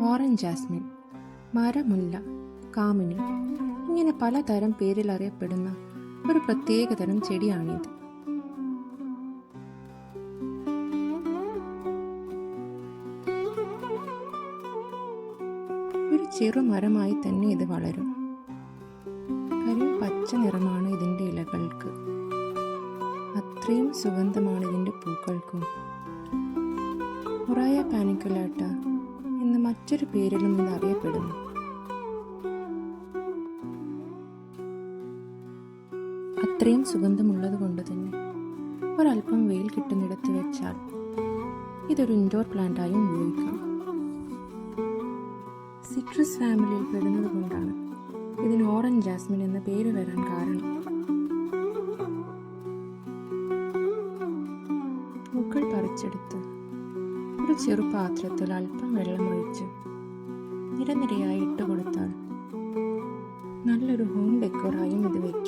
Orange Jasmine, മരമുല്ല, കാമിനി ഇങ്ങനെ പലതരം പേരിൽ അറിയപ്പെടുന്ന ഒരു പ്രത്യേകതരം ചെടിയാണിത്. ഒരു ചെറുമരമായി തന്നെ ഇത് വളരും. പച്ച നിറമാണ് ഇതിൻ്റെ ഇലകൾക്ക്. അത്രയും സുഗന്ധമാണ് ഇതിൻ്റെ പൂക്കൾക്കും. മുറായ പാനിക്കുലാട്ട എന്ന മറ്റൊരു പേരിലും ഇത് അറിയപ്പെടുന്നു. അത്രയും സുഗന്ധമുള്ളത് കൊണ്ട് തന്നെ ഒരല്പം വെയിൽ കിട്ടുന്നിടത്ത് വെച്ചാൽ ഇതൊരു ഇൻഡോർ പ്ലാന്റായും ഉപയോഗിക്കാം. സിട്രസ് ഫാമിലിയിൽ പെടുന്നത് കൊണ്ടാണ് ഇതിന് ഓറഞ്ച് ജാസ്മിൻ എന്ന പേര് വരാൻ കാരണം. പൂക്കൾ പറിച്ചെടുത്ത് ഒരു ചെറു പാത്രത്തിൽ അല്പം വെള്ളമൊഴിച്ച് നിരനിരയായി ഇട്ടുകൊടുത്താൽ നല്ലൊരു ഹോം ഡെക്കോറായും ഇത് വയ്ക്കും.